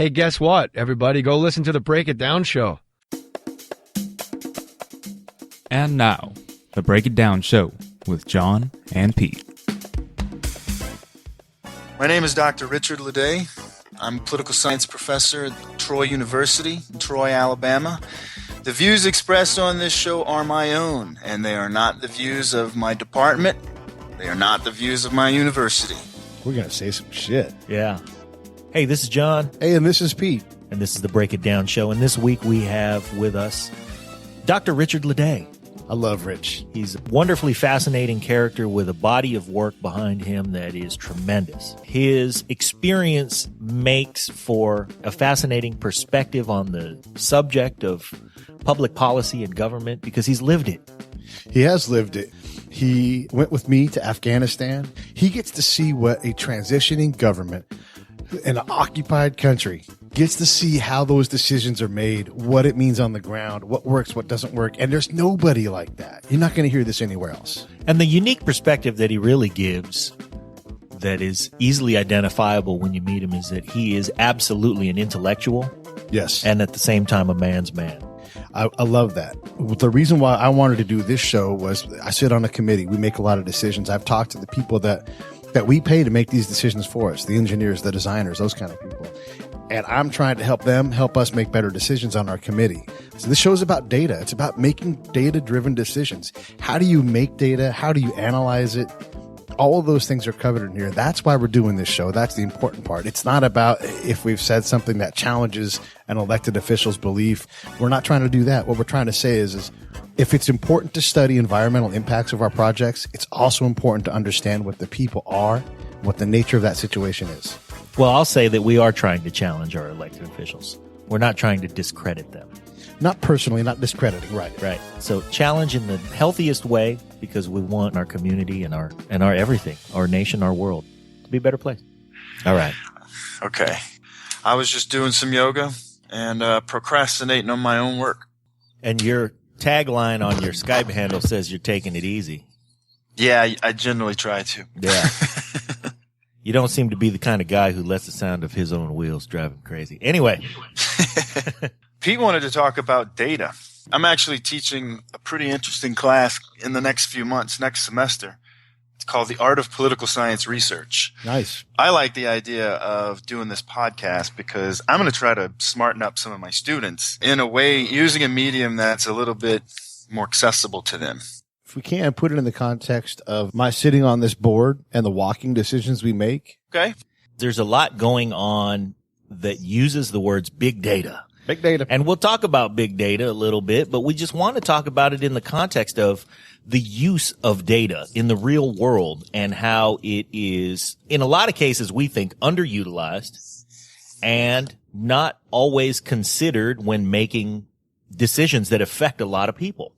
Hey, guess what, everybody? Go listen to the Break It Down show. And now, the Break It Down show with John and Pete. My name is Dr. Richard Ledet. I'm a political science professor at Troy University in Troy, Alabama. The views expressed on this show are my own, and they are not the views of my department. They are not the views of my university. We're going to say some shit. Yeah. Hey, this is John. Hey, and this is Pete. And this is the Break It Down show. And this week we have with us Dr. Richard Ledet. I love Rich. He's a wonderfully fascinating character with a body of work behind him that is tremendous. His experience makes for a fascinating perspective on the subject of public policy and government because he's lived it. He has lived it. He went with me to Afghanistan. He gets to see what a transitioning government in an occupied country gets to see how those decisions are made, what it means on the ground, what works, what doesn't work. And there's nobody like that. You're not going to hear this anywhere else. And the unique perspective that he really gives that is easily identifiable when you meet him is that he is absolutely an intellectual. Yes. And at the same time, a man's man. I love that. The reason why I wanted to do this show was I sit on a committee. We make a lot of decisions. I've talked to the people that we pay to make these decisions for us, the engineers, the designers, those kind of people. And I'm trying to help them help us make better decisions on our committee. So this show is about data. It's about making data-driven decisions. How do you make data? How do you analyze it? All of those things are covered in here. That's why we're doing this show. That's the important part. It's not about if we've said something that challenges an elected official's belief. We're not trying to do that. What we're trying to say is if it's important to study environmental impacts of our projects, it's also important to understand what the people are, what the nature of that situation is. Well, I'll say that we are trying to challenge our elected officials. We're not trying to discredit them. Not personally, not discrediting. Right. Right. So challenge in the healthiest way because we want our community and our everything, our nation, our world to be a better place. All right. Okay. I was just doing some yoga and procrastinating on my own work. And your tagline on your Skype handle says you're taking it easy. Yeah, I generally try to. Yeah. You don't seem to be the kind of guy who lets the sound of his own wheels drive him crazy. Anyway. Pete wanted to talk about data. I'm actually teaching a pretty interesting class in the next few months, next semester. It's called The Art of Political Science Research. Nice. I like the idea of doing this podcast because I'm going to try to smarten up some of my students in a way using a medium that's a little bit more accessible to them. If we can, put it in the context of my sitting on this board and the walking decisions we make. Okay. There's a lot going on that uses the words big data. Big data. And we'll talk about big data a little bit, but we just want to talk about it in the context of the use of data in the real world and how it is, in a lot of cases, we think underutilized and not always considered when making decisions that affect a lot of people.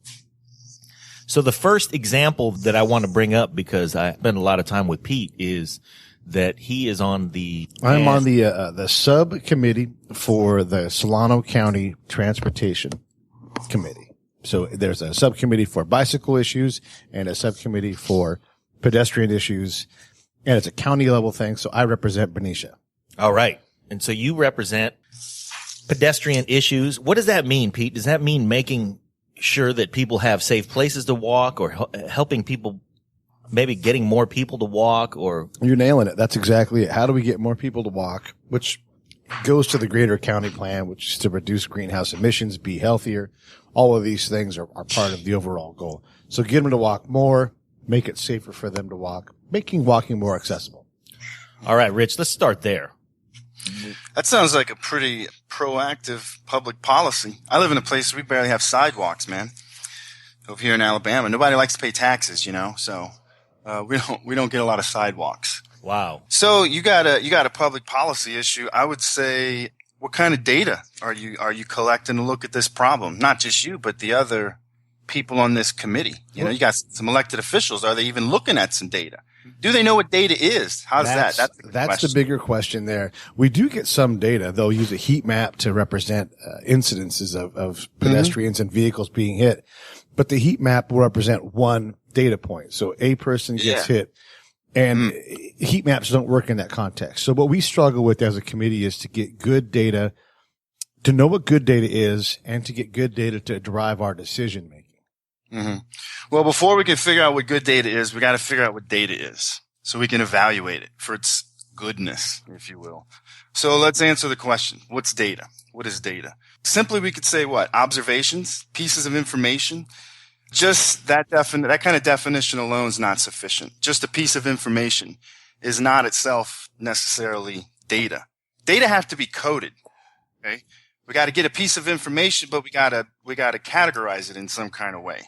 So the first example that I want to bring up, because I spend a lot of time with Pete, is that he is on the... I'm on the subcommittee for the Solano County Transportation Committee. So there's a subcommittee for bicycle issues and a subcommittee for pedestrian issues. And it's a county level thing. So I represent Benicia. All right. And so you represent pedestrian issues. What does that mean, Pete? Does that mean making sure that people have safe places to walk or helping people, maybe getting more people to walk? Or you're nailing it. That's exactly it. How do we get more people to walk, which goes to the greater county plan, which is to reduce greenhouse emissions, be healthier. All of these things are part of the overall goal. So get them to walk more, make it safer for them to walk, making walking more accessible. All right, Rich, let's start there. That sounds like a pretty proactive public policy. I live in a place where we barely have sidewalks, man. Over here in Alabama, nobody likes to pay taxes, so we don't get a lot of sidewalks. Wow. So you got a public policy issue. I would say, what kind of data are you collecting to look at this problem? Not just you, but the other people on this committee. You got some elected officials. Are they even looking at some data? Do they know what data is? How's that? That's the bigger question there. We do get some data. They'll use a heat map to represent incidences of pedestrians and vehicles being hit. But the heat map will represent one data point. So a person gets hit And heat maps don't work in that context. So what we struggle with as a committee is to get good data, to know what good data is, and to get good data to drive our decision making. Mm-hmm. Well, before we can figure out what good data is, we got to figure out what data is so we can evaluate it for its goodness, if you will. So let's answer the question. What's data? What is data? Simply, we could say what? Observations, pieces of information. Just that kind of definition alone is not sufficient. Just a piece of information is not itself necessarily data. Data have to be coded. Okay. We got to get a piece of information, but we got to categorize it in some kind of way.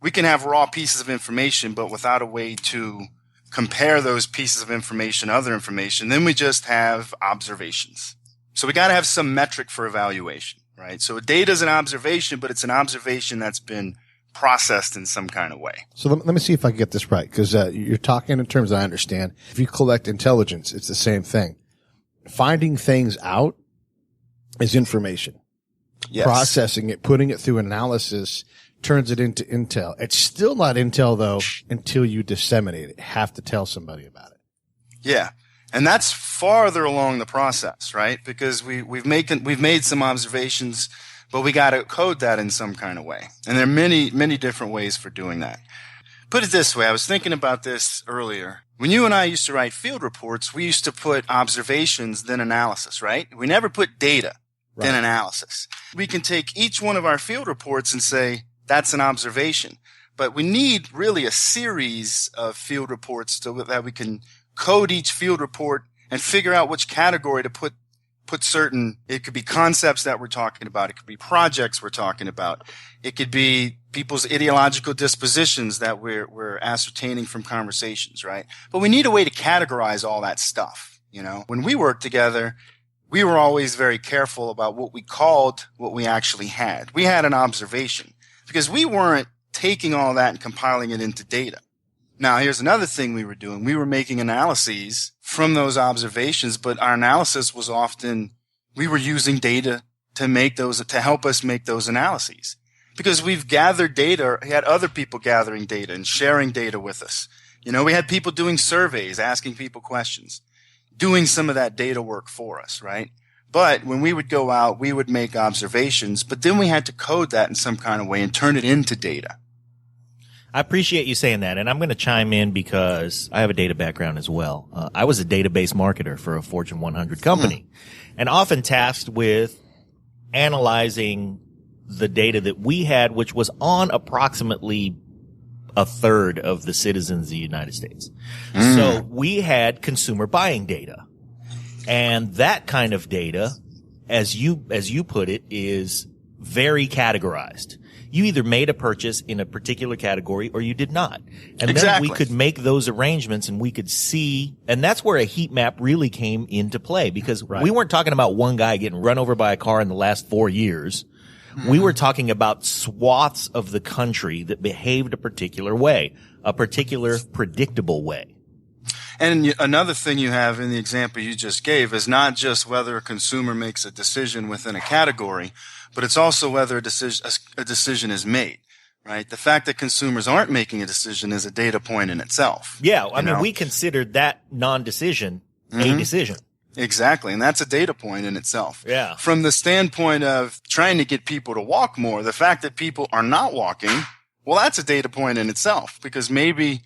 We can have raw pieces of information, but without a way to compare those pieces of information to other information, then we just have observations. So we got to have some metric for evaluation, right? So data is an observation, but it's an observation that's been processed in some kind of way. So let me see if I can get this right, because you're talking in terms that I understand. If you collect intelligence, it's the same thing. Finding things out is information. Yes. Processing it, putting it through analysis, turns it into intel. It's still not intel, though, until you disseminate it. You have to tell somebody about it. Yeah. And that's farther along the process, right? Because we've made some observations, but we got to code that in some kind of way. And there are many, many different ways for doing that. Put it this way. I was thinking about this earlier. When you and I used to write field reports, we used to put observations, then analysis, right? We never put data, then analysis. We can take each one of our field reports and say, that's an observation. But we need really a series of field reports so that we can code each field report and figure out which category to put certain, it could be concepts that we're talking about. It could be projects we're talking about. It could be people's ideological dispositions that we're ascertaining from conversations, right? But we need a way to categorize all that stuff. You know, when we worked together, we were always very careful about what we called what we actually had. We had an observation because we weren't taking all that and compiling it into data. Now, here's another thing we were doing. We were making analyses from those observations, but our analysis was often, we were using data to help us make those analyses. Because we've gathered data, had other people gathering data and sharing data with us. You know, we had people doing surveys, asking people questions, doing some of that data work for us, right? But when we would go out, we would make observations, but then we had to code that in some kind of way and turn it into data. I appreciate you saying that, and I'm going to chime in because I have a data background as well. I was a database marketer for a Fortune 100 company, and often tasked with analyzing the data that we had, which was on approximately a third of the citizens of the United States. So we had consumer buying data, and that kind of data, as you put it, is very categorized. You either made a purchase in a particular category or you did not. And then we could make those arrangements and we could see, and that's where a heat map really came into play, because we weren't talking about one guy getting run over by a car in the last 4 years. We were talking about swaths of the country that behaved a particular way, a particular predictable way. And another thing you have in the example you just gave is not just whether a consumer makes a decision within a category, but it's also whether a decision is made, right? The fact that consumers aren't making a decision is a data point in itself. Yeah, I mean, we considered that non-decision a decision. Exactly, and that's a data point in itself. Yeah. From the standpoint of trying to get people to walk more, the fact that people are not walking, well, that's a data point in itself, because maybe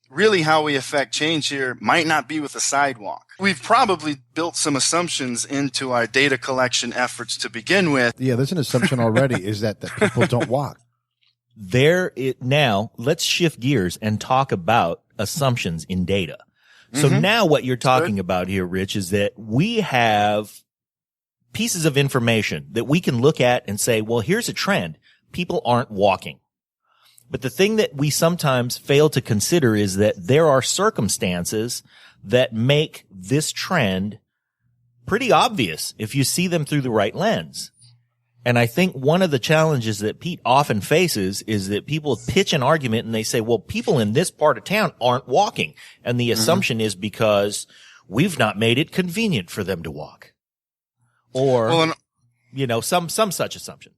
really how we affect change here might not be with a sidewalk. We've probably built some assumptions into our data collection efforts to begin with. Yeah, there's an assumption already is that people don't walk. Now, let's shift gears and talk about assumptions in data. So now what you're talking about here, Rich, is that we have pieces of information that we can look at and say, well, here's a trend. People aren't walking. But the thing that we sometimes fail to consider is that there are circumstances that make this trend pretty obvious if you see them through the right lens. And I think one of the challenges that Pete often faces is that people pitch an argument and they say, well, people in this part of town aren't walking. And the assumption is because we've not made it convenient for them to walk. Or, some such assumption.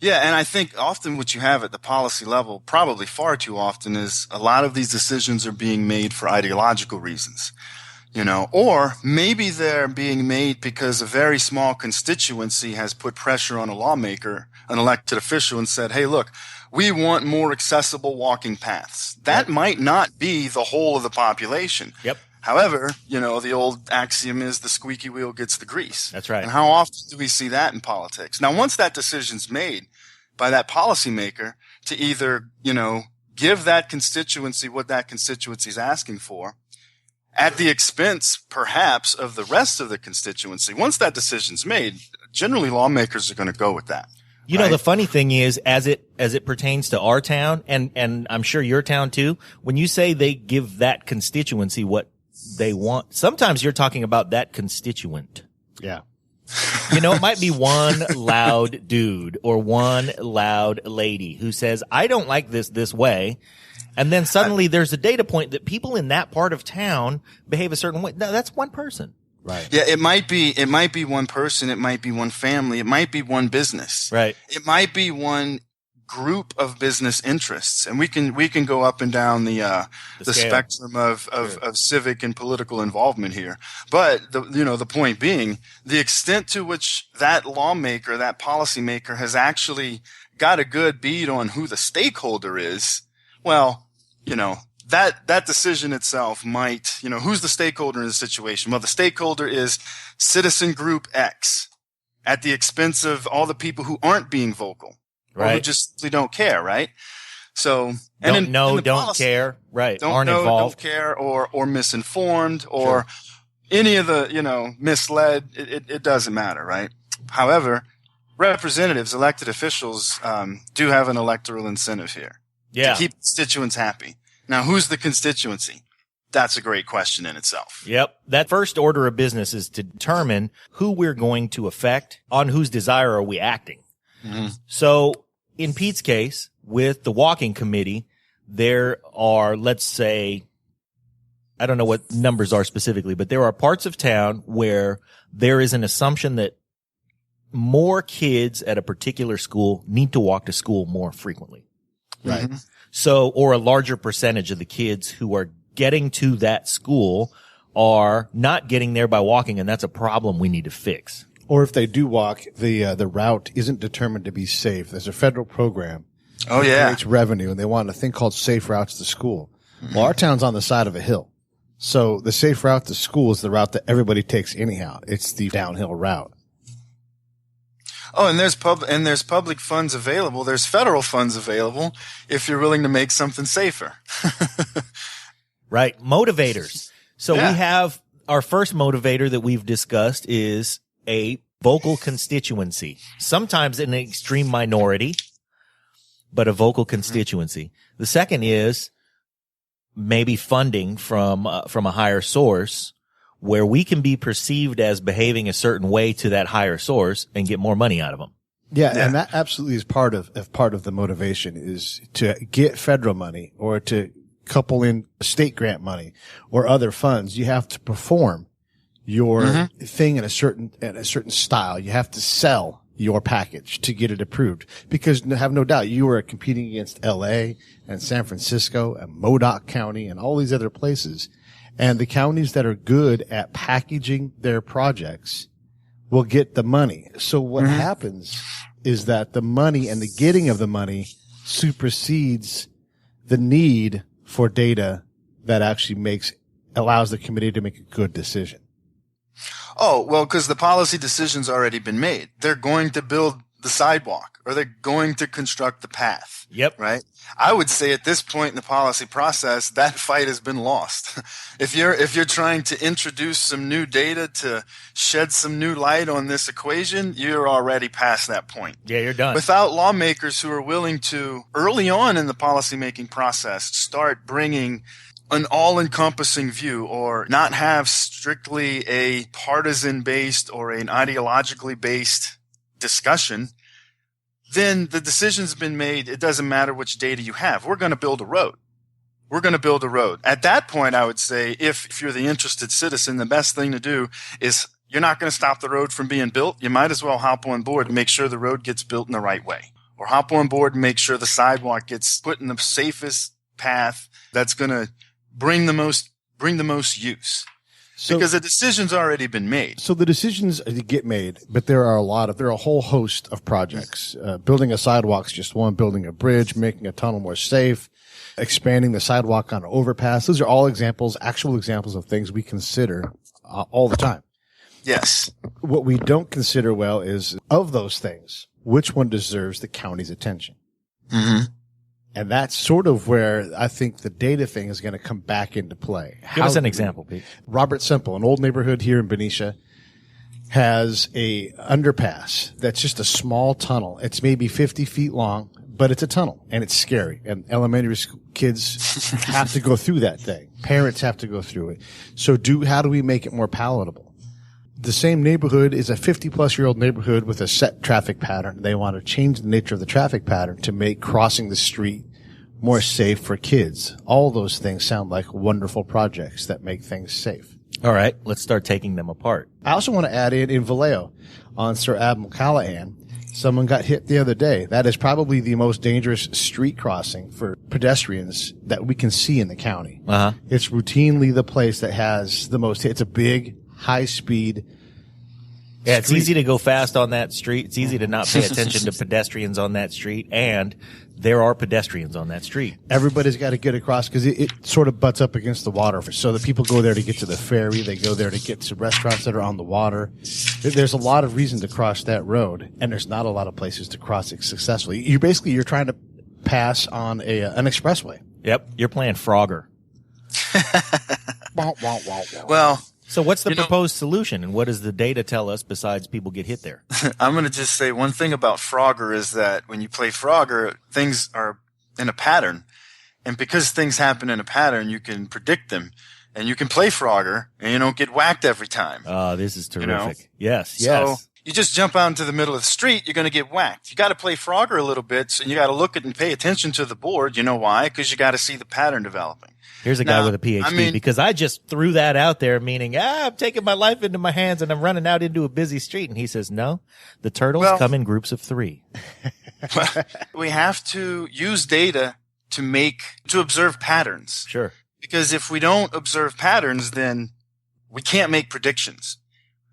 Yeah, and I think often what you have at the policy level, probably far too often, is a lot of these decisions are being made for ideological reasons, or maybe they're being made because a very small constituency has put pressure on a lawmaker, an elected official, and said, hey, look, we want more accessible walking paths. That might not be the whole of the population. Yep. However, the old axiom is the squeaky wheel gets the grease. That's right. And how often do we see that in politics? Now, once that decision's made by that policymaker to either, give that constituency what that constituency is asking for at the expense, perhaps, of the rest of the constituency, once that decision's made, generally lawmakers are going to go with that. The funny thing is, as it pertains to our town, and I'm sure your town too, when you say they give that constituency what they want, sometimes you're talking about that constituent. Yeah. It might be one loud dude or one loud lady who says, I don't like this way. And then suddenly there's a data point that people in that part of town behave a certain way. No, that's one person. Right. Yeah, it might be one person, it might be one family, it might be one business. Right. It might be one group of business interests. And we can go up and down the spectrum of civic and political involvement here. But the point being, the extent to which that lawmaker, that policymaker has actually got a good bead on who the stakeholder is, well, that decision itself might, who's the stakeholder in the situation? Well, the stakeholder is citizen group X at the expense of all the people who aren't being vocal. Right. Or who just simply don't care, right? So, don't care, right? Aren't involved, don't care, or misinformed, or any of the, misled. It doesn't matter, right? However, representatives, elected officials, do have an electoral incentive here. Yeah. To keep constituents happy. Now, who's the constituency? That's a great question in itself. Yep. That first order of business is to determine who we're going to affect, on whose desire are we acting. Mm-hmm. So in Pete's case, with the walking committee, there are, let's say, I don't know what numbers are specifically, but there are parts of town where there is an assumption that more kids at a particular school need to walk to school more frequently. Right. Mm-hmm. So, or a larger percentage of the kids who are getting to that school are not getting there by walking, and that's a problem we need to fix. Or if they do walk, the route isn't determined to be safe. There's a federal program. Oh, yeah. Creates revenue, and they want a thing called safe routes to school. Mm-hmm. Well, our town's on the side of a hill. So the safe route to school is the route that everybody takes anyhow. It's the downhill route. Oh, and there's public funds available. There's federal funds available if you're willing to make something safer. Right. Motivators. So we have our first motivator that we've discussed is a vocal constituency, sometimes an extreme minority, but a vocal constituency. The second is maybe funding from a higher source, where we can be perceived as behaving a certain way to that higher source and get more money out of them. Yeah, and that absolutely is part of the motivation is to get federal money or to couple in state grant money or other funds. You have to perform your thing in a certain style. You have to sell your package to get it approved, because have no doubt you are competing against LA and San Francisco and Modoc County and all these other places. And the counties that are good at packaging their projects will get the money. So what happens is that the money and the getting of the money supersedes the need for data that actually allows the committee to make a good decision. Oh, well, because the policy decision's already been made. They're going to build the sidewalk, or they're going to construct the path. Yep. Right? I would say at this point in the policy process, that fight has been lost. If you're trying to introduce some new data to shed some new light on this equation, you're already past that point. Yeah, you're done. Without lawmakers who are willing to, early on in the policymaking process, start bringing an all-encompassing view, or not have strictly a partisan-based or an ideologically based discussion, then the decision's been made. It doesn't matter which data you have. We're going to build a road. We're going to build a road. At that point, I would say, if you're the interested citizen, the best thing to do is, you're not going to stop the road from being built. You might as well hop on board and make sure the road gets built in the right way, or hop on board and make sure the sidewalk gets put in the safest path that's going to bring the most use. Because the decision's already been made. So the decisions get made, but there are a whole host of projects. Building a sidewalk's just one, building a bridge, making a tunnel more safe, expanding the sidewalk on an overpass. Those are all actual examples of things we consider all the time. Yes. What we don't consider well is, of those things, which one deserves the county's attention? Mm-hmm. And that's sort of where I think the data thing is going to come back into play. Give us an example, Pete. Robert Semple, an old neighborhood here in Benicia, has a underpass that's just a small tunnel. It's maybe 50 feet long, but it's a tunnel, and it's scary. And elementary school kids have to go through that thing. Parents have to go through it. So how do we make it more palatable? The same neighborhood is a 50-plus-year-old neighborhood with a set traffic pattern. They want to change the nature of the traffic pattern to make crossing the street more safe for kids. All those things sound like wonderful projects that make things safe. All right, let's start taking them apart. I also want to add in Vallejo on Sir Admiral Callahan. Someone got hit the other day. That is probably the most dangerous street crossing for pedestrians that we can see in the county. Uh-huh. It's routinely the place that has the most. It's a big, high-speed. Yeah, it's easy to go fast on that street. It's easy to not pay attention to pedestrians on that street, and there are pedestrians on that street. Everybody's got to get across because it sort of butts up against the water. So the people go there to get to the ferry. They go there to get to restaurants that are on the water. There's a lot of reason to cross that road, and there's not a lot of places to cross it successfully. You're trying to pass on an expressway. Yep, you're playing Frogger. Well, so what's the proposed solution, and what does the data tell us besides people get hit there? I'm going to just say one thing about Frogger is that when you play Frogger, things are in a pattern. And because things happen in a pattern, you can predict them. And you can play Frogger, and you don't get whacked every time. This is terrific. You know? Yes. So you just jump out into the middle of the street, you're going to get whacked. You got to play Frogger a little bit, and you got to look at and pay attention to the board. You know why? Because you got to see the pattern developing. Here's a guy with a PhD, because I just threw that out there, meaning, I'm taking my life into my hands and I'm running out into a busy street. And he says, no, the turtles come in groups of 3. We have to use data to observe patterns. Sure. Because if we don't observe patterns, then we can't make predictions.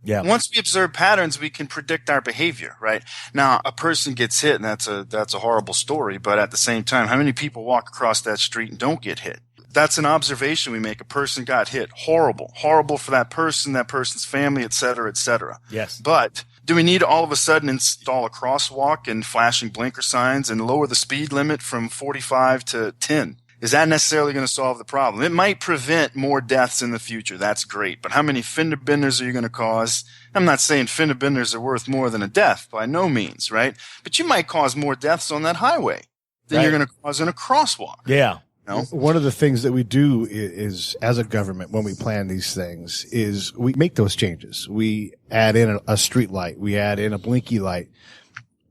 Yeah. Once we observe patterns, we can predict our behavior, right? Now, a person gets hit, and that's a horrible story, but at the same time, how many people walk across that street and don't get hit? That's an observation we make. A person got hit. Horrible. Horrible for that person, that person's family, et cetera, et cetera. Yes. But do we need to all of a sudden install a crosswalk and flashing blinker signs and lower the speed limit from 45 to 10? Is that necessarily going to solve the problem? It might prevent more deaths in the future. That's great. But how many fender benders are you going to cause? I'm not saying fender benders are worth more than a death, by no means, right? But you might cause more deaths on that highway than you're going to cause in a crosswalk. Yeah. No? One of the things that we do is, as a government, when we plan these things, is we make those changes. We add in a street light. We add in a blinky light.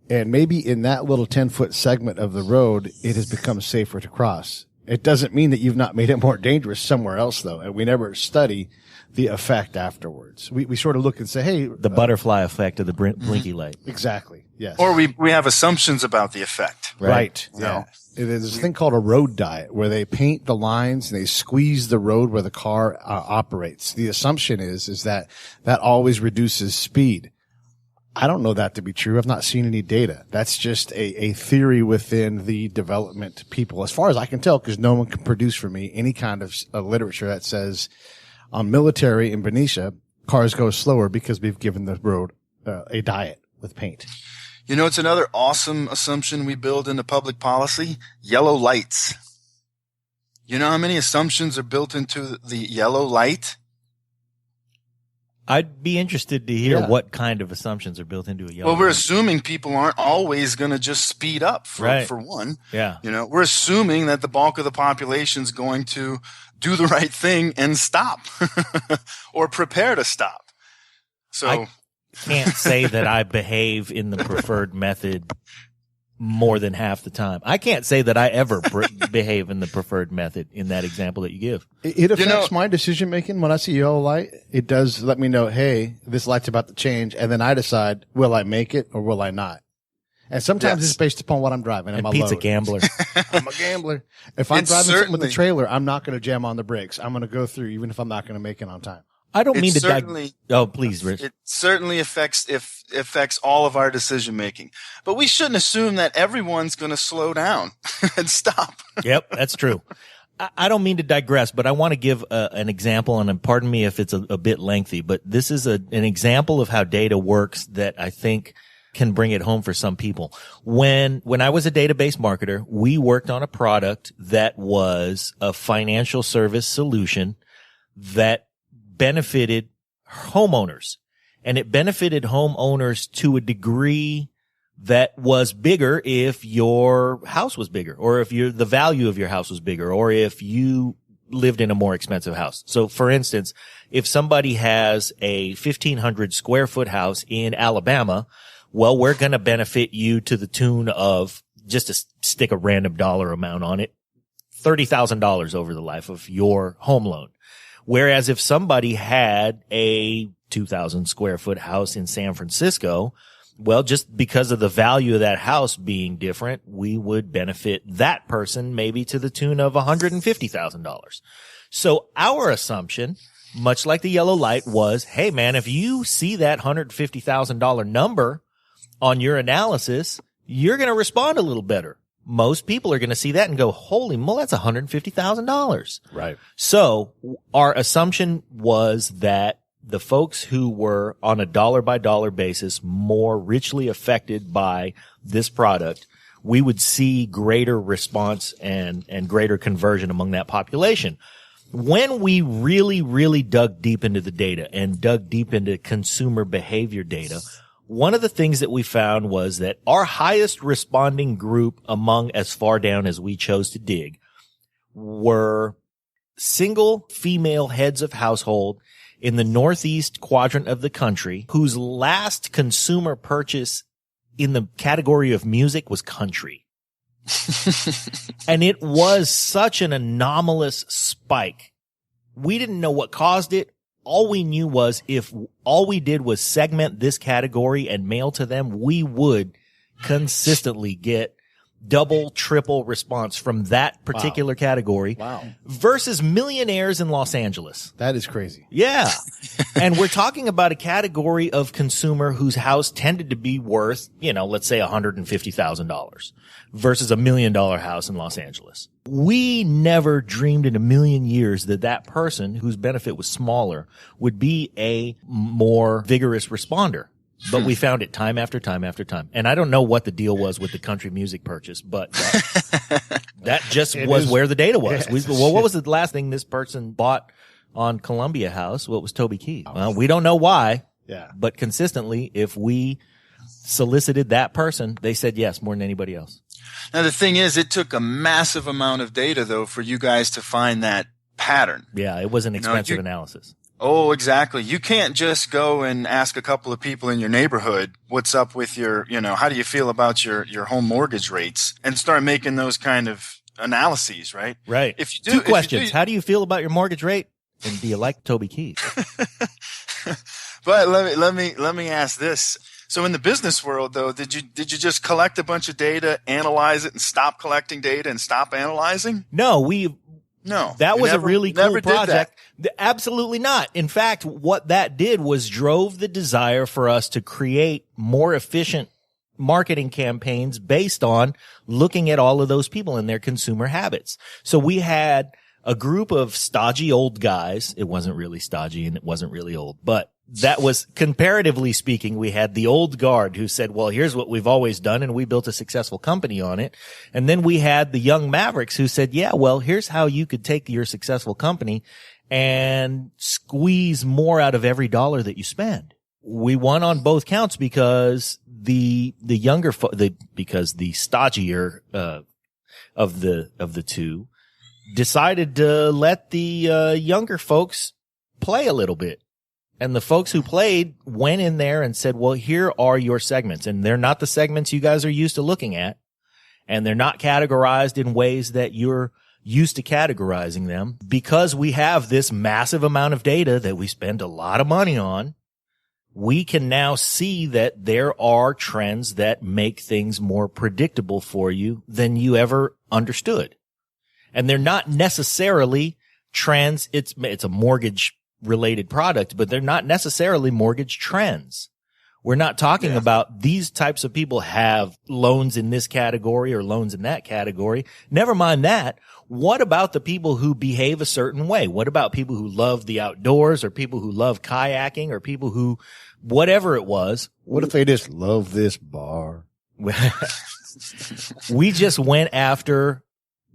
And maybe in that little 10-foot segment of the road, it has become safer to cross. It doesn't mean that you've not made it more dangerous somewhere else, though. And we never study the effect afterwards. We sort of look and say, hey. The butterfly effect of the blinky light. Exactly. Yes. Or we have assumptions about the effect. Right. You know? There's a thing called a road diet where they paint the lines and they squeeze the road where the car operates. The assumption is that always reduces speed. I don't know that to be true. I've not seen any data. That's just a theory within the development people, as far as I can tell, because no one can produce for me any kind of literature that says on military in Benicia, cars go slower because we've given the road a diet with paint. You know, it's another awesome assumption we build into public policy: yellow lights. You know how many assumptions are built into the yellow light? I'd be interested to hear what kind of assumptions are built into a yellow light. Well, we're assuming people aren't always going to just speed up for one. Yeah. You know, we're assuming that the bulk of the population is going to do the right thing and stop or prepare to stop. So I can't say that I behave in the preferred method more than half the time. I can't say that I ever behave in the preferred method in that example that you give. It affects my decision making. When I see yellow light, it does let me know, hey, this light's about to change. And then I decide, will I make it or will I not? And sometimes Yes. it's based upon what I'm driving and And my Pete's a load. gambler. I'm a gambler. If I'm It's driving something with a certainly- trailer, I'm not going to jam on the brakes. I'm going to go through even if I'm not going to make it on time. I don't It mean to certainly- Oh, please, Rich. It certainly affects all of our decision making. But we shouldn't assume that everyone's going to slow down and stop. Yep, that's true. I don't mean to digress, but I want to give an example, and pardon me if it's a bit lengthy, but this is an example of how data works that I think can bring it home for some people. When I was a database marketer, we worked on a product that was a financial service solution that benefited homeowners. And it benefited homeowners to a degree that was bigger if your house was bigger, or if the value of your house was bigger, or if you lived in a more expensive house. So for instance, if somebody has a 1,500 square foot house in Alabama, well, we're going to benefit you to the tune of, just to stick a random dollar amount on it, $30,000 over the life of your home loan. Whereas if somebody had a 2,000 square foot house in San Francisco, well, just because of the value of that house being different, we would benefit that person maybe to the tune of $150,000. So our assumption, much like the yellow light, was, hey man, if you see that $150,000 number on your analysis, you're going to respond a little better. Most people are going to see that and go, holy moly, that's $150,000. Right. So our assumption was that the folks who were on a dollar by dollar basis more richly affected by this product, we would see greater response and greater conversion among that population. When we really, really dug deep into the data and dug deep into consumer behavior data, one of the things that we found was that our highest responding group among as far down as we chose to dig were single female heads of household in the northeast quadrant of the country whose last consumer purchase in the category of music was country. And it was such an anomalous spike. We didn't know what caused it. All we knew was if all we did was segment this category and mail to them, we would consistently get double, triple response from that particular category. Wow. Versus millionaires in Los Angeles. That is crazy. Yeah. And we're talking about a category of consumer whose house tended to be worth, let's say $150,000 versus $1 million house in Los Angeles. We never dreamed in a million years that person whose benefit was smaller would be a more vigorous responder. But we found it time after time after time. And I don't know what the deal was with the country music purchase, but that just was where the data was. What was the last thing this person bought on Columbia House? What was Toby Keith? Well, we don't know why. Yeah. But consistently, if we solicited that person, they said yes more than anybody else. Now, the thing is, it took a massive amount of data, though, for you guys to find that pattern. Yeah, it was an expensive analysis. Oh, exactly. You can't just go and ask a couple of people in your neighborhood, what's up with your, how do you feel about your home mortgage rates, and start making those kind of analyses, right? Right. If you do, Two questions. How do you feel about your mortgage rate? And do you like Toby Keith? But let me ask this. So in the business world, though, did you just collect a bunch of data, analyze it, and stop collecting data and stop analyzing? No, that was a really cool project. Absolutely not. In fact, what that did was drove the desire for us to create more efficient marketing campaigns based on looking at all of those people and their consumer habits. So we had a group of stodgy old guys. It wasn't really stodgy and it wasn't really old, but that was, comparatively speaking, we had the old guard who said, well, here's what we've always done, and we built a successful company on it. And then we had the young mavericks who said, yeah, well, here's how you could take your successful company and squeeze more out of every dollar that you spend. We won on both counts because the stodgier of the two decided to let the younger folks play a little bit. And the folks who played went in there and said, well, here are your segments. And they're not the segments you guys are used to looking at. And they're not categorized in ways that you're used to categorizing them. Because we have this massive amount of data that we spend a lot of money on, we can now see that there are trends that make things more predictable for you than you ever understood. And they're not necessarily trends. It's a mortgage related product, but they're not necessarily mortgage trends. We're not talking about these types of people have loans in this category or loans in that category. Never mind that. What about the people who behave a certain way? What about people who love the outdoors or people who love kayaking or people who, whatever it was? What if they just love this bar? We just went after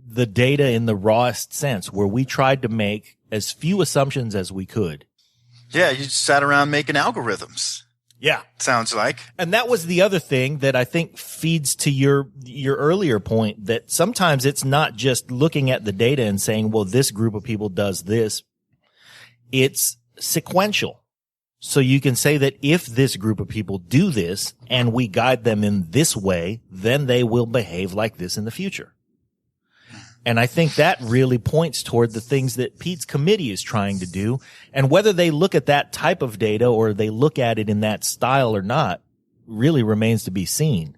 the data in the rawest sense, where we tried to make as few assumptions as we could. Yeah, you just sat around making algorithms. Yeah. Sounds like. And that was the other thing that I think feeds to your earlier point, that sometimes it's not just looking at the data and saying, well, this group of people does this. It's sequential. So you can say that if this group of people do this and we guide them in this way, then they will behave like this in the future. And I think that really points toward the things that Pete's committee is trying to do. And whether they look at that type of data or they look at it in that style or not really remains to be seen.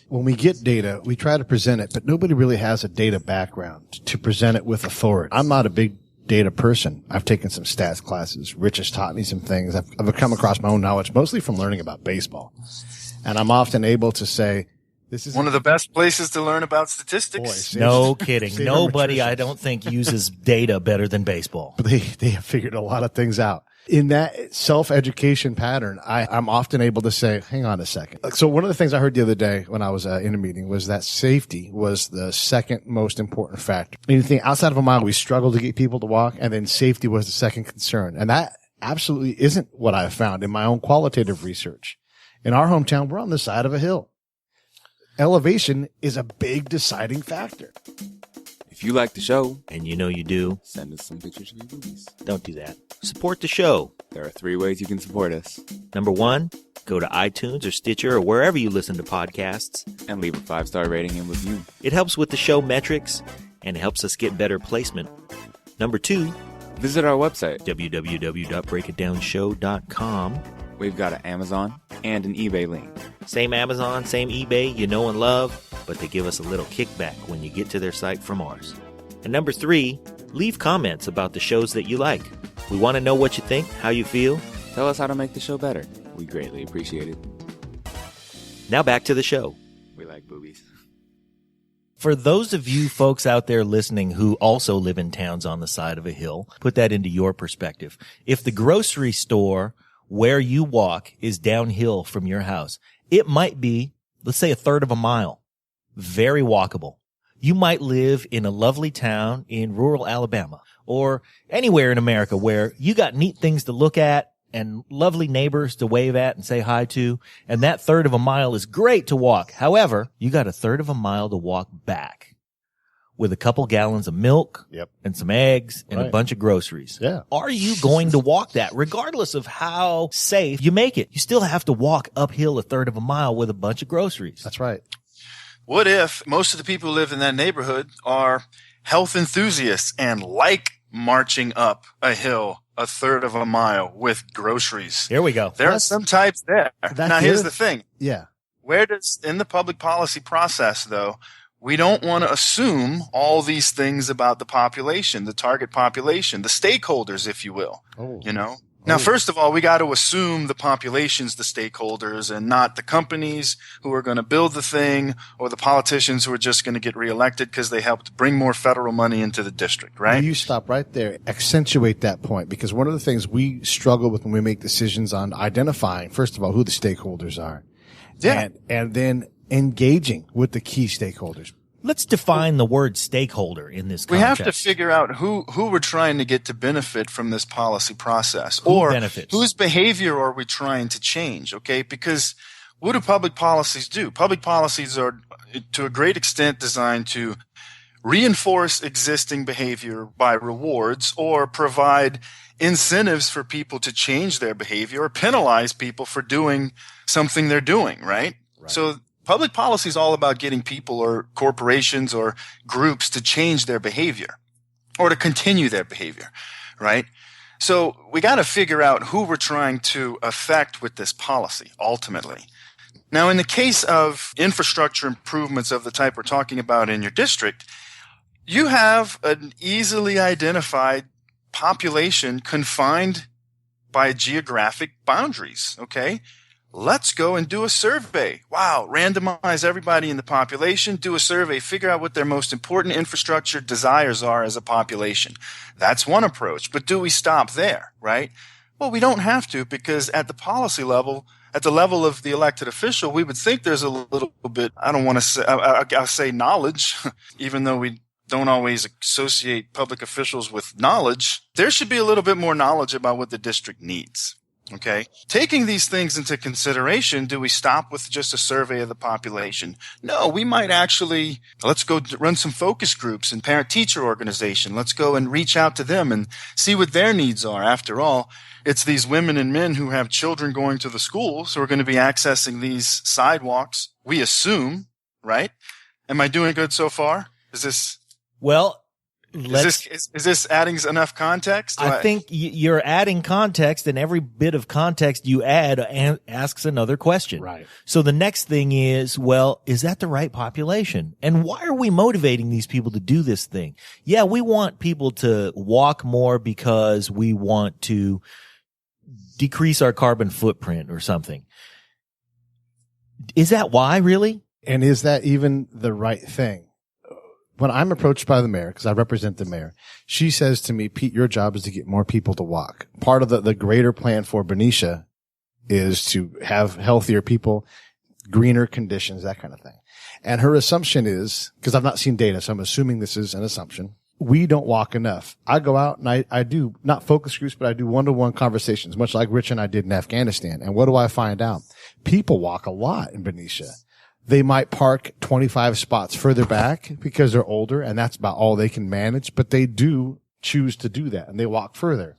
When we get data, we try to present it, but nobody really has a data background to present it with authority. I'm not a big data person. I've taken some stats classes. Rich has taught me some things. I've come across my own knowledge, mostly from learning about baseball. And I'm often able to say, this is one of the best places to learn about statistics. No kidding. Nobody, I don't think, uses data better than baseball. But they have figured a lot of things out. In that self-education pattern, I'm often able to say, hang on a second. So one of the things I heard the other day when I was in a meeting was that safety was the second most important factor. Anything outside of a mile, we struggle to get people to walk, and then safety was the second concern. And that absolutely isn't what I've found in my own qualitative research. In our hometown, we're on the side of a hill. Elevation is a big deciding factor. If you like the show, and you know you do, send us some pictures of your boobies. Don't do that. Support the show. There are 3 ways you can support us. Number 1, go to iTunes or Stitcher or wherever you listen to podcasts and leave a 5-star rating and review. It helps with the show metrics and helps us get better placement. Number 2, visit our website, www.breakitdownshow.com. We've got an Amazon and an eBay link. Same Amazon, same eBay, you know and love, but they give us a little kickback when you get to their site from ours. And number 3, leave comments about the shows that you like. We want to know what you think, how you feel. Tell us how to make the show better. We greatly appreciate it. Now back to the show. We like boobies. For those of you folks out there listening who also live in towns on the side of a hill, put that into your perspective. If the grocery store where you walk is downhill from your house, it might be, let's say, a third of a mile. Very walkable. You might live in a lovely town in rural Alabama or anywhere in America where you got neat things to look at and lovely neighbors to wave at and say hi to. And that third of a mile is great to walk. However, you got a third of a mile to walk back with a couple gallons of milk and some eggs and a bunch of groceries. Yeah. Are you going to walk that regardless of how safe you make it? You still have to walk uphill a third of a mile with a bunch of groceries. That's right. What if most of the people who live in that neighborhood are health enthusiasts and like marching up a hill a third of a mile with groceries? Here we go. There are some types there. Now, here's the thing. Yeah. In the public policy process, though, we don't want to assume all these things about the population, the target population, the stakeholders, if you will. Now, first of all, we got to assume the population's the stakeholders and not the companies who are going to build the thing or the politicians who are just going to get reelected because they helped bring more federal money into the district, right? You stop right there. Accentuate that point, because one of the things we struggle with when we make decisions on identifying, first of all, who the stakeholders are. Yeah. And then engaging with the key stakeholders. Let's define the word stakeholder in this context. We have to figure out who we're trying to get to benefit from this policy process, whose behavior are we trying to change, okay? Because what do public policies do? Public policies are, to a great extent, designed to reinforce existing behavior by rewards or provide incentives for people to change their behavior or penalize people for doing something they're doing, right? So public policy is all about getting people or corporations or groups to change their behavior or to continue their behavior, right? So we got to figure out who we're trying to affect with this policy, ultimately. Now, in the case of infrastructure improvements of the type we're talking about in your district, you have an easily identified population confined by geographic boundaries, okay? Let's go and do a survey. Wow, randomize everybody in the population, do a survey, figure out what their most important infrastructure desires are as a population. That's one approach, but do we stop there, right? Well, we don't have to, because at the policy level, at the level of the elected official, we would think there's a little bit, I don't want to say, I'll say knowledge, even though we don't always associate public officials with knowledge. There should be a little bit more knowledge about what the district needs. Okay. Taking these things into consideration, do we stop with just a survey of the population? No, we might actually, let's go run some focus groups and parent-teacher organization. Let's go and reach out to them and see what their needs are. After all, it's these women and men who have children going to the schools who are going to be accessing these sidewalks, we assume, right? Am I doing good so far? Is this adding enough context? I think you're adding context, and every bit of context you add asks another question. Right. So the next thing is, well, is that the right population? And why are we motivating these people to do this thing? Yeah, we want people to walk more because we want to decrease our carbon footprint or something. Is that why, really? And is that even the right thing? When I'm approached by the mayor, because I represent the mayor, she says to me, Pete, your job is to get more people to walk. Part of the greater plan for Benicia is to have healthier people, greener conditions, that kind of thing. And her assumption is, because I've not seen data, so I'm assuming this is an assumption, we don't walk enough. I go out and I do not focus groups, but I do one-to-one conversations, much like Rich and I did in Afghanistan. And what do I find out? People walk a lot in Benicia. They might park 25 spots further back because they're older and that's about all they can manage, but they do choose to do that and they walk further.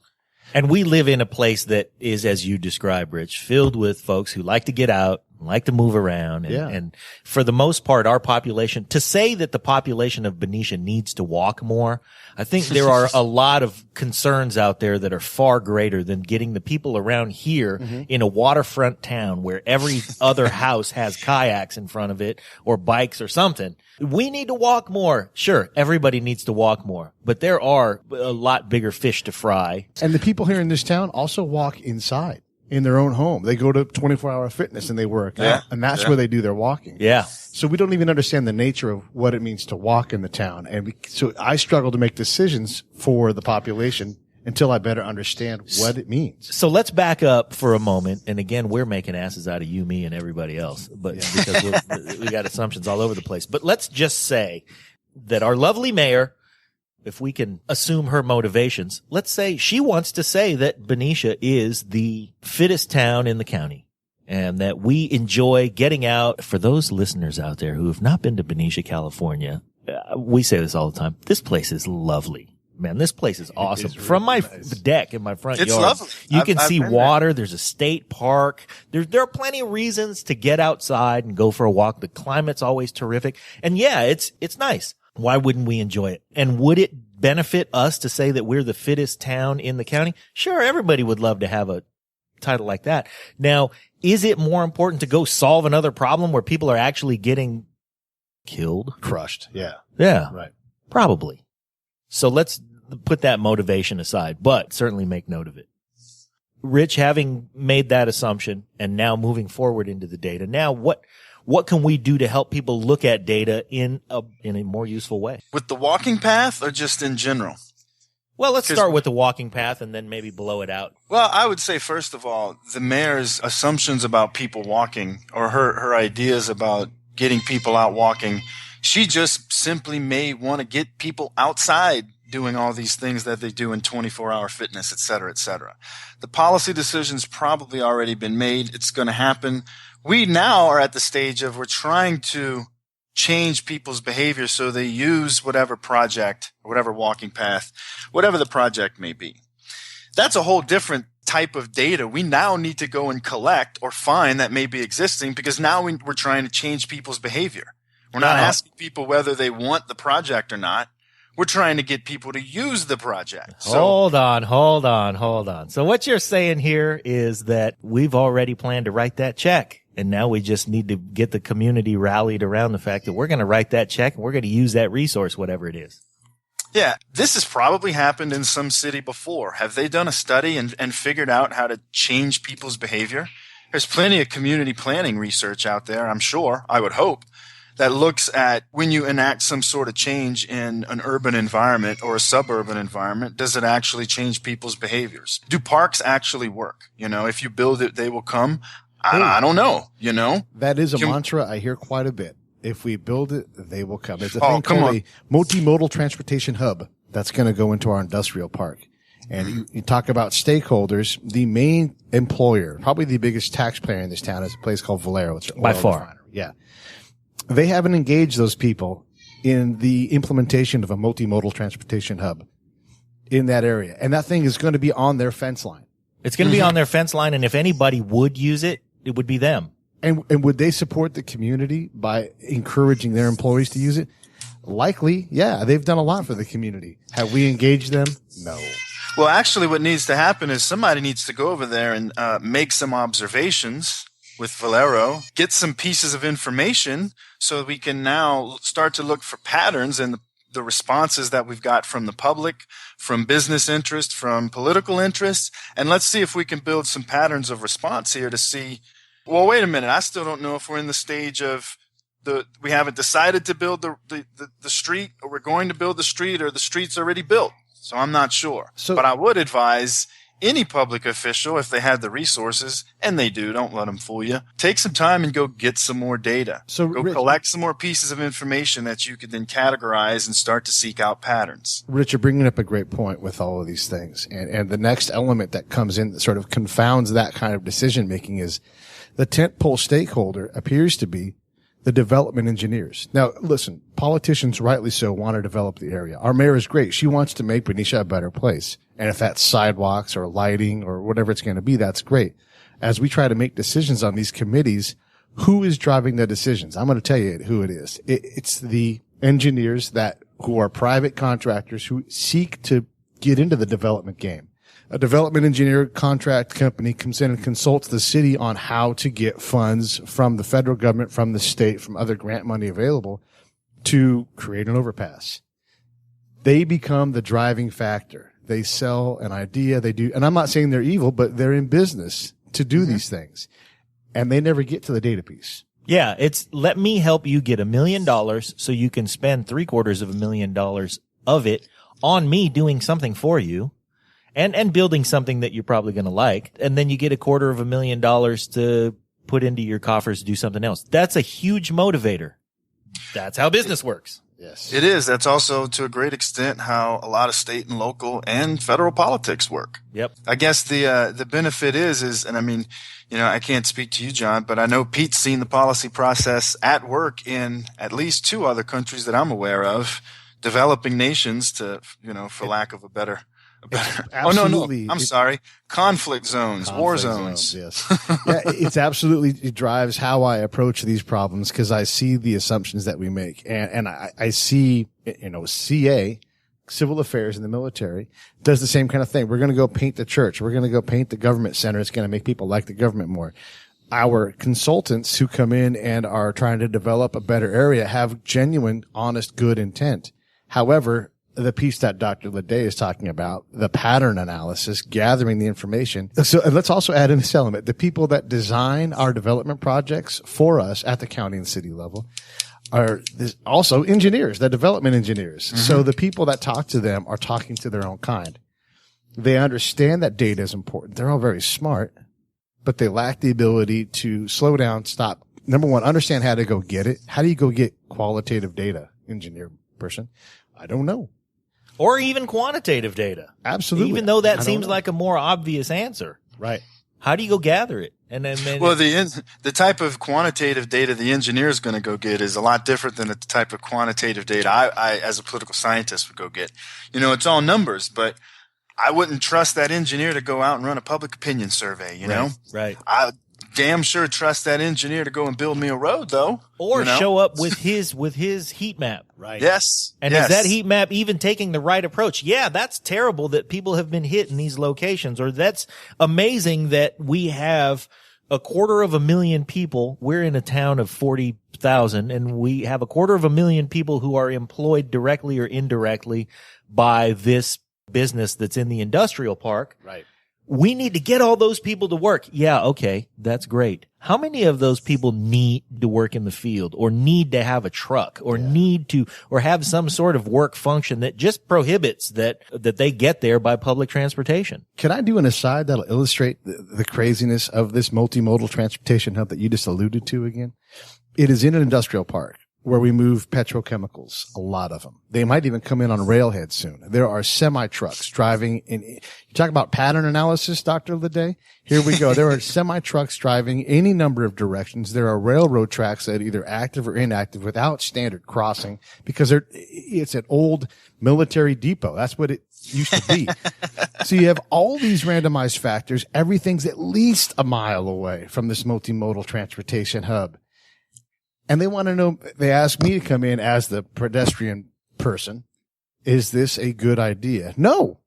And we live in a place that is, as you describe, Rich, filled with folks who like to get out, like to move around. And for the most part, our population, to say that the population of Benicia needs to walk more, I think there are a lot of concerns out there that are far greater than getting the people around here in a waterfront town where every other house has kayaks in front of it or bikes or something. We need to walk more. Sure, everybody needs to walk more, but there are a lot bigger fish to fry. And the people here in this town also walk inside in their own home. They go to 24-hour fitness and they work out, and that's where they do their walking. Yeah. So we don't even understand the nature of what it means to walk in the town. And so I struggle to make decisions for the population until I better understand what it means. So let's back up for a moment. And again, we're making asses out of you, me, and everybody else, but because we got assumptions all over the place. But let's just say that our lovely mayor, if we can assume her motivations, let's say she wants to say that Benicia is the fittest town in the county and that we enjoy getting out. For those listeners out there who have not been to Benicia, California, we say this all the time. This place is lovely. Man, this place is awesome. Really From my nice. deck in my front It's yard, lovely. you can I've see been water. There's a state park. There are plenty of reasons to get outside and go for a walk. The climate's always terrific. And yeah, it's nice. Why wouldn't we enjoy it? And would it benefit us to say that we're the fittest town in the county? Sure, everybody would love to have a title like that. Now, is it more important to go solve another problem where people are actually getting killed? Crushed. Yeah. Yeah. Right. Probably. So let's put that motivation aside, but certainly make note of it. Rich, having made that assumption and now moving forward into the data, now what can we do to help people look at data in a more useful way? With the walking path or just in general? Well, let's start with the walking path and then maybe blow it out. Well, I would say, first of all, the mayor's assumptions about people walking or her ideas about getting people out walking, she just simply may want to get people outside doing all these things that they do in 24-hour fitness, et cetera, et cetera. The policy decision's probably already been made. It's going to happen. We now are at the stage of we're trying to change people's behavior so they use whatever project or whatever walking path, whatever the project may be. That's a whole different type of data we now need to go and collect or find that may be existing, because now we're trying to change people's behavior. We're not asking people whether they want the project or not. We're trying to get people to use the project. So, Hold on. So what you're saying here is that we've already planned to write that check, and now we just need to get the community rallied around the fact that we're going to write that check and we're going to use that resource, whatever it is. yeah, this has probably happened in some city before. Have they done a study and figured out how to change people's behavior? There's plenty of community planning research out there, I'm sure, I would hope, that looks at when you enact some sort of change in an urban environment or a suburban environment, does it actually change people's behaviors? Do parks actually work? You know, if you build it, they will come. I don't know, you know? That is a mantra I hear quite a bit. If we build it, they will come. There's a Oh, thing come called on. a multimodal transportation hub that's going to go into our industrial park. And you talk about stakeholders. The main employer, probably the biggest taxpayer in this town, is a place called Valero. It's an By oil far. refinery. Yeah. They haven't engaged those people in the implementation of a multimodal transportation hub in that area. And that thing is going to be on their fence line. It's going to be on their fence line, and if anybody would use it, it would be them. And would they support the community by encouraging their employees to use it? Likely, yeah. They've done a lot for the community. Have we engaged them? No. Well, actually, what needs to happen is somebody needs to go over there and make some observations with Valero, get some pieces of information so we can now start to look for patterns in the responses that we've got from the public, from business interest, from political interest. And let's see if we can build some patterns of response here to see, well, wait a minute. I still don't know if we're in the stage of we haven't decided to build the street, or we're going to build the street, or the street's already built. So I'm not sure. But I would advise any public official, if they have the resources, and they do, don't let them fool you, take some time and go get some more data. So, go Rich, collect some more pieces of information that you could then categorize and start to seek out patterns. Rich, you're bringing up a great point with all of these things. And the next element that comes in that sort of confounds that kind of decision making is the tentpole stakeholder appears to be the development engineers. Now, listen, politicians, rightly so, want to develop the area. Our mayor is great. She wants to make Benicia a better place. And if that's sidewalks or lighting or whatever it's going to be, that's great. As we try to make decisions on these committees, who is driving the decisions? I'm going to tell you who it is. It's the engineers who are private contractors who seek to get into the development game. A development engineer contract company comes in and consults the city on how to get funds from the federal government, from the state, from other grant money available to create an overpass. They become the driving factor. They sell an idea. They do, and I'm not saying they're evil, but they're in business to do these things, and they never get to the data piece. Yeah, it's let me help you get $1 million so you can spend $750,000 of it on me doing something for you. And building something that you're probably going to like. And then you get $250,000 to put into your coffers to do something else. That's a huge motivator. That's how business works. Yes. It is. That's also, to a great extent, how a lot of state and local and federal politics work. Yep. I guess the benefit is, and I mean, you know, I can't speak to you, John, but I know Pete's seen the policy process at work in at least 2 other countries that I'm aware of, developing nations to, you know, for lack of a better. Absolutely. I'm sorry. Conflict zones, war zones. Yes. Yeah, it drives how I approach these problems, because I see the assumptions that we make. And I see, you know, CA, civil affairs in the military, does the same kind of thing. We're going to go paint the church. We're going to go paint the government center. It's going to make people like the government more. Our consultants who come in and are trying to develop a better area have genuine, honest, good intent. However, the piece that Dr. Ledet is talking about, the pattern analysis, gathering the information. So, and let's also add in this element. The people that design our development projects for us at the county and city level are also engineers, the development engineers. Mm-hmm. So the people that talk to them are talking to their own kind. They understand that data is important. They're all very smart, but they lack the ability to slow down, stop. Number one, understand how to go get it. How do you go get qualitative data, engineer person? I don't know. Or even quantitative data. Absolutely. Even though that seems like a more obvious answer. Right. How do you go gather it? And then, well, the type of quantitative data the engineer is going to go get is a lot different than the type of quantitative data I, as a political scientist, would go get. You know, it's all numbers, but I wouldn't trust that engineer to go out and run a public opinion survey, you know? Right. damn sure trust that engineer to go and build me a road, though. Or you know? show up with his heat map. Right. Yes. And yes. is that heat map even taking the right approach? Yeah, that's terrible that people have been hit in these locations, or that's amazing that we have 250,000 people. We're in a town of 40,000, and we have 250,000 people who are employed directly or indirectly by this business that's in the industrial park. Right. We need to get all those people to work. Yeah, okay, that's great. How many of those people need to work in the field, or need to have a truck, or need to, or have some sort of work function that just prohibits that they get there by public transportation? Can I do an aside that'll illustrate the craziness of this multimodal transportation hub that you just alluded to again? It is in an industrial park where we move petrochemicals, a lot of them. They might even come in on railheads soon. There are semi-trucks driving in. You talk about pattern analysis, Dr. Ledet? Here we go. There are semi-trucks driving any number of directions. There are railroad tracks that are either active or inactive without standard crossing because it's an old military depot. That's what it used to be. So you have all these randomized factors. Everything's at least a mile away from this multimodal transportation hub. And they want to know, they ask me to come in as the pedestrian person. Is this a good idea? No.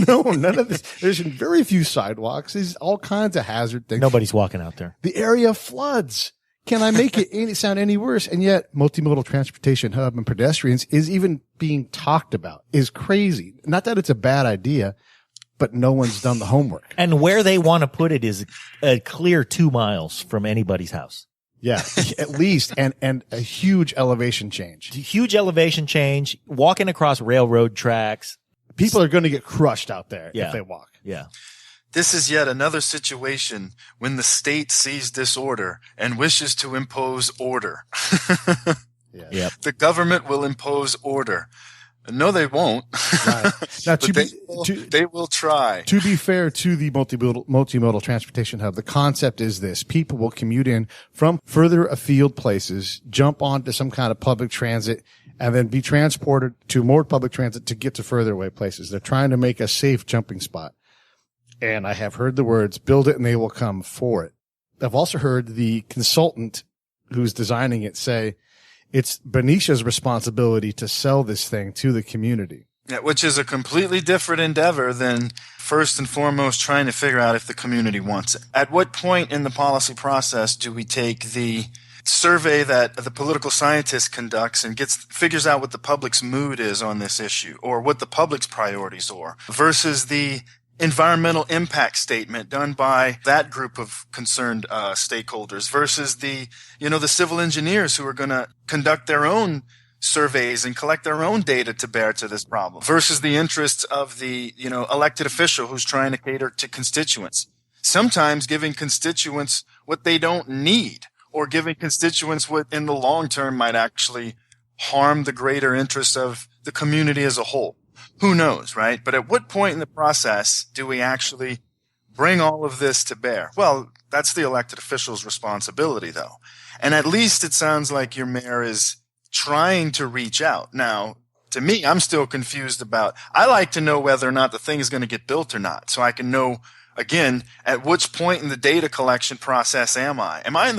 No, none of this. There's very few sidewalks. There's all kinds of hazard things. Nobody's walking out there. The area floods. Can I make it sound any worse? And yet multimodal transportation hub and pedestrians is even being talked about, is crazy. Not that it's a bad idea, but no one's done the homework. And where they want to put it is a clear 2 miles from anybody's house. Yeah, at least, and a huge elevation change. Huge elevation change, walking across railroad tracks. People are going to get crushed out there Yeah. if they walk. Yeah. This is yet another situation when the state sees disorder and wishes to impose order. Yeah. Yep. The government will impose order. No, they won't. Right. Now, But they will try. To be fair to the multimodal transportation hub, the concept is this. People will commute in from further afield places, jump onto some kind of public transit, and then be transported to more public transit to get to further away places. They're trying to make a safe jumping spot. And I have heard the words, build it and they will come for it. I've also heard the consultant who's designing it say, it's Benicia's responsibility to sell this thing to the community. Yeah, which is a completely different endeavor than first and foremost trying to figure out if the community wants it. At what point in the policy process do we take the survey that the political scientist conducts and figures out what the public's mood is on this issue, or what the public's priorities are, versus the environmental impact statement done by that group of concerned stakeholders, versus the civil engineers who are going to conduct their own surveys and collect their own data to bear to this problem, versus the interests of the elected official who's trying to cater to constituents. Sometimes giving constituents what they don't need, or giving constituents what in the long term might actually harm the greater interests of the community as a whole. Who knows, right? But at what point in the process do we actually bring all of this to bear? Well, that's the elected official's responsibility, though. And at least it sounds like your mayor is trying to reach out. Now, to me, I'm still confused I like to know whether or not the thing is going to get built or not, so I can know, again, at which point in the data collection process am I? Am I at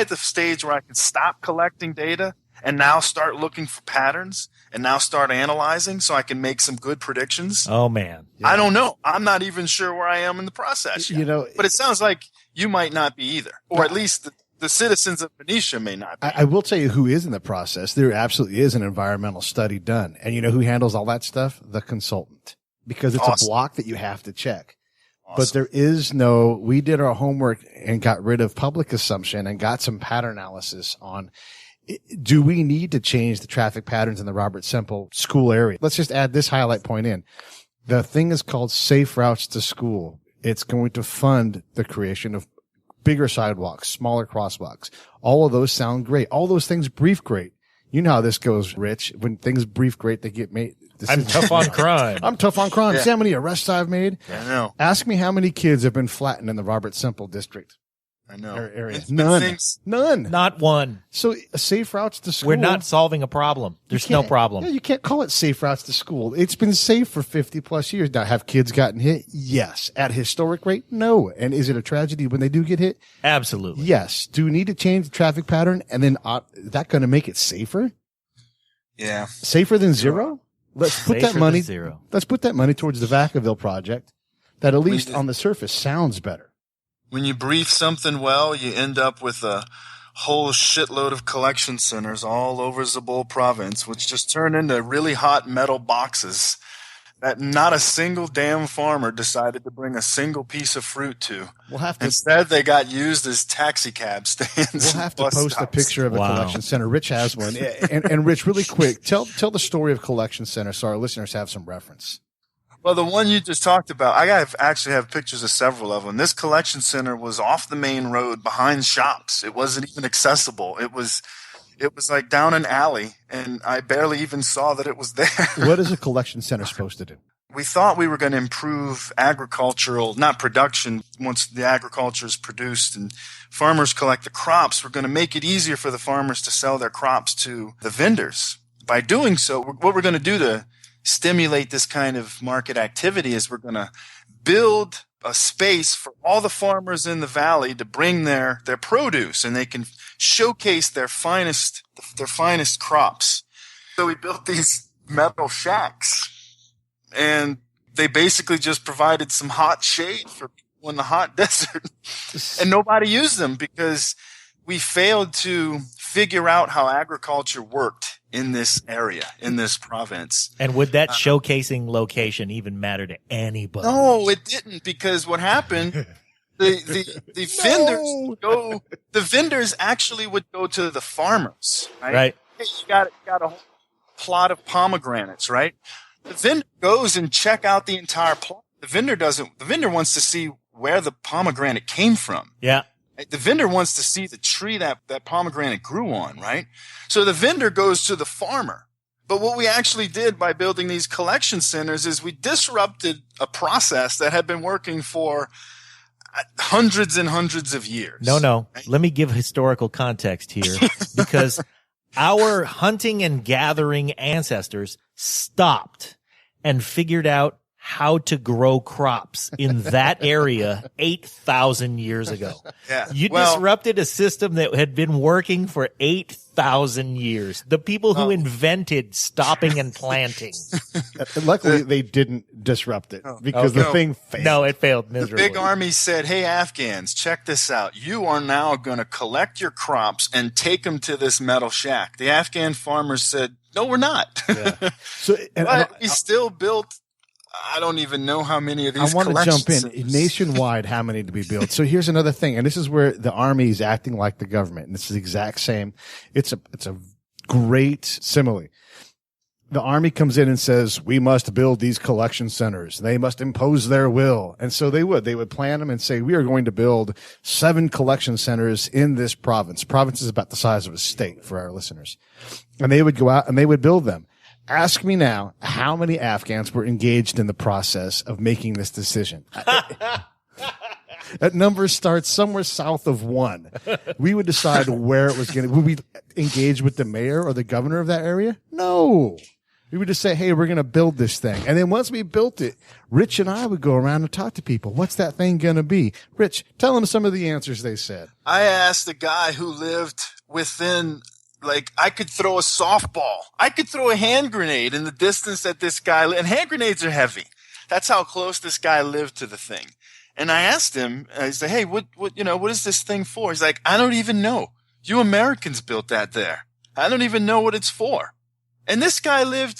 the stage where I can stop collecting data and now start looking for patterns and now start analyzing so I can make some good predictions? Oh, man. Yeah. I don't know. I'm not even sure where I am in the process yet. But it sounds like you might not be either, or at least the citizens of Benicia may not be. I will tell you who is in the process. There absolutely is an environmental study done. And you know who handles all that stuff? The consultant. Because it's Awesome. a block that you have to check. Awesome. But there is we did our homework and got rid of public assumption and got some pattern analysis on, do we need to change the traffic patterns in the Robert Semple school area? Let's just add this highlight point in. The thing is called Safe Routes to School. It's going to fund the creation of bigger sidewalks, smaller crosswalks. All of those sound great. All those things brief great. You know how this goes, Rich. When things brief great, they get made. I'm tough on crime. I'm tough on crime. Yeah. See how many arrests I've made? I know. Ask me how many kids have been flattened in the Robert Semple district. I know. area. But None. None. Not one. So safe routes to school. We're not solving a problem. There's no problem. Yeah, you can't call it safe routes to school. It's been safe for 50 plus years. Now, have kids gotten hit? Yes. At historic rate? No. And is it a tragedy when they do get hit? Absolutely. Yes. Do we need to change the traffic pattern? And then is that going to make it safer? Yeah. Safer than zero? Let's put that Safer money. than zero. Let's put that money towards the Vacaville project. That at least on the surface sounds better. When you brief something well, you end up with a whole shitload of collection centers all over Zabul province, which just turn into really hot metal boxes that not a single damn farmer decided to bring a single piece of fruit to. Instead, they got used as taxi cab stands. We'll have to post a picture of a collection center. Rich has one. And Rich, really quick, tell the story of collection center so our listeners have some reference. Well, the one you just talked about, actually have pictures of several of them. This collection center was off the main road behind shops. It wasn't even accessible. It was like down an alley, and I barely even saw that it was there. What is a collection center supposed to do? We thought we were going to improve not production, once the agriculture is produced and farmers collect the crops, we're going to make it easier for the farmers to sell their crops to the vendors. By doing so, what we're going to do to stimulate this kind of market activity is we're going to build a space for all the farmers in the valley to bring their produce, and they can showcase their finest crops. So we built these metal shacks, and they basically just provided some hot shade for people in the hot desert, and nobody used them because we failed to figure out how agriculture worked in this area, in this province. And would that showcasing location even matter to anybody? No, it didn't, because what happened, the vendors actually would go to the farmers, right? Hey, you got a whole plot of pomegranates, right? The vendor goes and check out the entire plot. The vendor wants to see where the pomegranate came from. Yeah. The vendor wants to see the tree that pomegranate grew on, right? So the vendor goes to the farmer. But what we actually did by building these collection centers is we disrupted a process that had been working for hundreds and hundreds of years. No. Let me give historical context here, because our hunting and gathering ancestors stopped and figured out how to grow crops in that area 8,000 years ago. Yeah. You disrupted a system that had been working for 8,000 years. The people who invented stopping and planting. Luckily, they didn't disrupt it because the thing failed. No, it failed miserably. The big army said, hey, Afghans, check this out. You are now going to collect your crops and take them to this metal shack. The Afghan farmers said, no, we're not. Yeah. But we still built, I don't even know how many of these. I want to jump in nationwide. How many to be built? So here's another thing, and this is where the army is acting like the government, and it's the exact same. It's a great simile. The army comes in and says, we must build these collection centers. They must impose their will. And so they would plan them and say, we are going to build 7 collection centers in this province. Province is about the size of a state for our listeners. And they would go out and they would build them. Ask me now how many Afghans were engaged in the process of making this decision. That number starts somewhere south of 1. We would decide where it was going to. Would we engage with the mayor or the governor of that area? No. We would just say, hey, we're going to build this thing. And then once we built it, Rich and I would go around and talk to people. What's that thing going to be? Rich, tell them some of the answers they said. I asked a guy who lived within, I could throw a softball. I could throw a hand grenade in the distance that this guy lived. And hand grenades are heavy. That's how close this guy lived to the thing. And I asked him, I said, hey, what is this thing for? He's like, I don't even know. You Americans built that there. I don't even know what it's for. And this guy lived,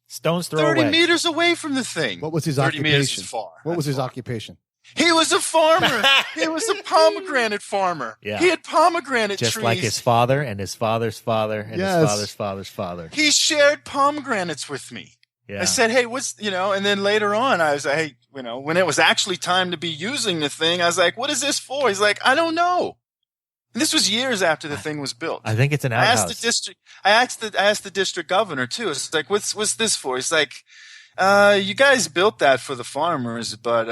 stone's throw 30 away. meters away from the thing. What was his 30 occupation? meters is far. What was his occupation? He was a farmer. He was a pomegranate farmer. Yeah. He had pomegranate Just trees. like his father and his father's father and Yes. his father's father's father. He shared pomegranates with me. Yeah. I said, hey, and then later on, I was like, hey, when it was actually time to be using the thing, I was like, what is this for? He's like, I don't know. And this was years after the thing was built. I think it's an I outhouse. asked the district governor too. It's like, what's this for? He's like, you guys built that for the farmers, but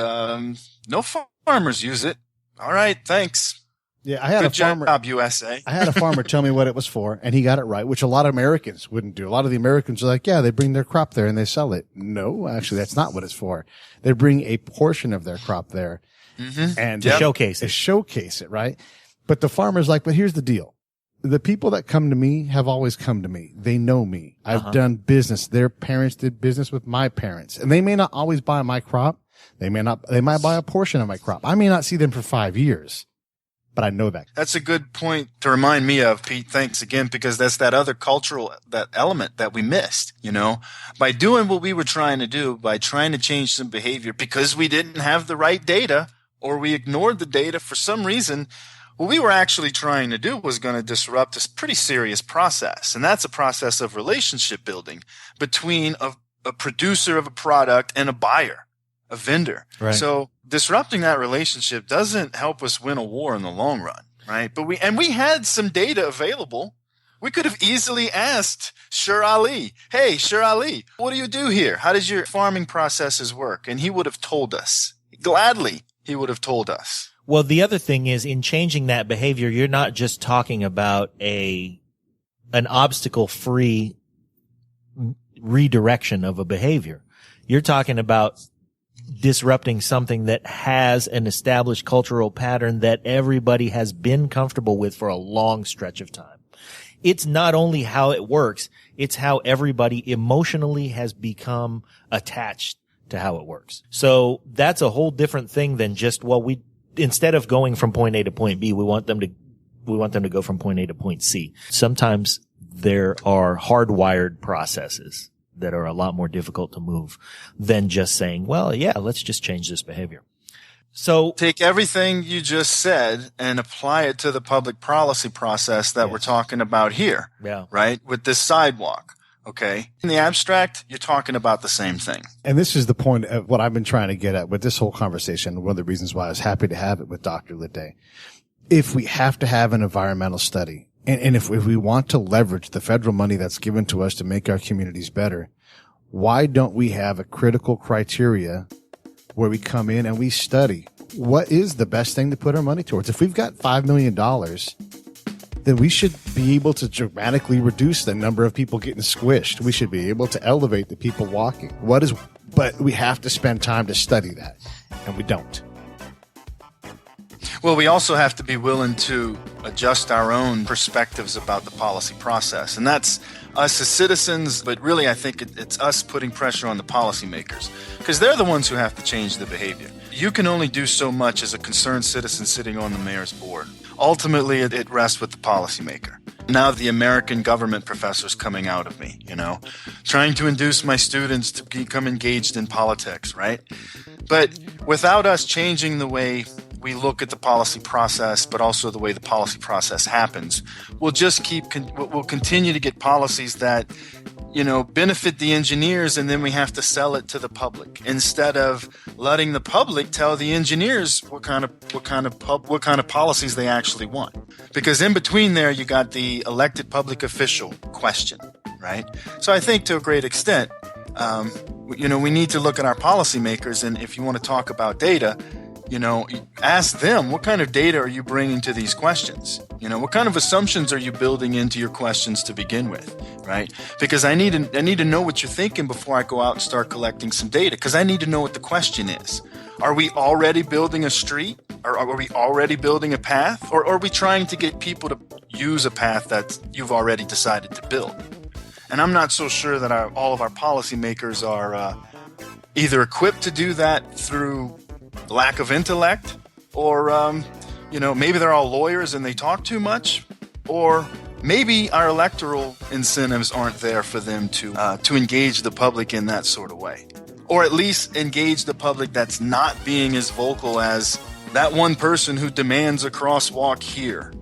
no farmers use it. All right, thanks. Yeah, I had Good a farmer. job, USA. I had a farmer tell me what it was for, and he got it right, which a lot of Americans wouldn't do. A lot of the Americans are like, yeah, they bring their crop there and they sell it. No, actually, that's not what it's for. They bring a portion of their crop there and To showcase to it. showcase it, right? But the farmer's like, but here's the deal. The people that come to me have always come to me. They know me. I've done business. Their parents did business with my parents, and they may not always buy my crop. They might buy a portion of my crop. I may not see them for 5 years. But I know that. That's a good point to remind me of, Pete. Thanks again, because that's that other cultural, that element that we missed, by doing what we were trying to do, by trying to change some behavior because we didn't have the right data or we ignored the data for some reason. What we were actually trying to do was going to disrupt a pretty serious process. And that's a process of relationship building between a producer of a product and a buyer, a vendor. Right. So disrupting that relationship doesn't help us win a war in the long run, right? But we had some data available. We could have easily asked Sher Ali, hey, Sher Ali, what do you do here? How does your farming processes work? And he would have told us. Gladly, he would have told us. Well, the other thing is, in changing that behavior, you're not just talking about an obstacle-free redirection of a behavior. You're talking about disrupting something that has an established cultural pattern that everybody has been comfortable with for a long stretch of time. It's not only how it works, it's how everybody emotionally has become attached to how it works. So that's a whole different thing than just, instead of going from point A to point B, we want them to go from point A to point C. Sometimes there are hardwired processes that are a lot more difficult to move than just saying, well, yeah, let's just change this behavior. So take everything you just said and apply it to the public policy process that we're talking about here, right? With this sidewalk. Okay. In the abstract, you're talking about the same thing. And this is the point of what I've been trying to get at with this whole conversation. One of the reasons why I was happy to have it with Dr. Ledet. If we have to have an environmental study, and if we want to leverage the federal money that's given to us to make our communities better, why don't we have a critical criteria where we come in and we study what is the best thing to put our money towards? If we've got $5 million, then we should be able to dramatically reduce the number of people getting squished. We should be able to elevate the people walking. But we have to spend time to study that, and we don't. Well, we also have to be willing to adjust our own perspectives about the policy process. And that's us as citizens, but really I think it's us putting pressure on the policymakers because they're the ones who have to change the behavior. You can only do so much as a concerned citizen sitting on the mayor's board. Ultimately, it rests with the policymaker. Now the American government professor's coming out of me, trying to induce my students to become engaged in politics, right? But without us changing the way we look at the policy process, but also the way the policy process happens, we'll continue to get policies that, benefit the engineers, and then we have to sell it to the public instead of letting the public tell the engineers what kind of policies they actually want. Because in between there, you got the elected public official question, right? So I think to a great extent, we need to look at our policymakers, and if you want to talk about data, ask them, what kind of data are you bringing to these questions? What kind of assumptions are you building into your questions to begin with, right? Because I need to know what you're thinking before I go out and start collecting some data, because I need to know what the question is. Are we already building a street? Or are we already building a path? Or are we trying to get people to use a path that you've already decided to build? And I'm not so sure that all of our policymakers are either equipped to do that through lack of intellect, or maybe they're all lawyers and they talk too much, or maybe our electoral incentives aren't there for them to engage the public in that sort of way, or at least engage the public that's not being as vocal as that one person who demands a crosswalk here,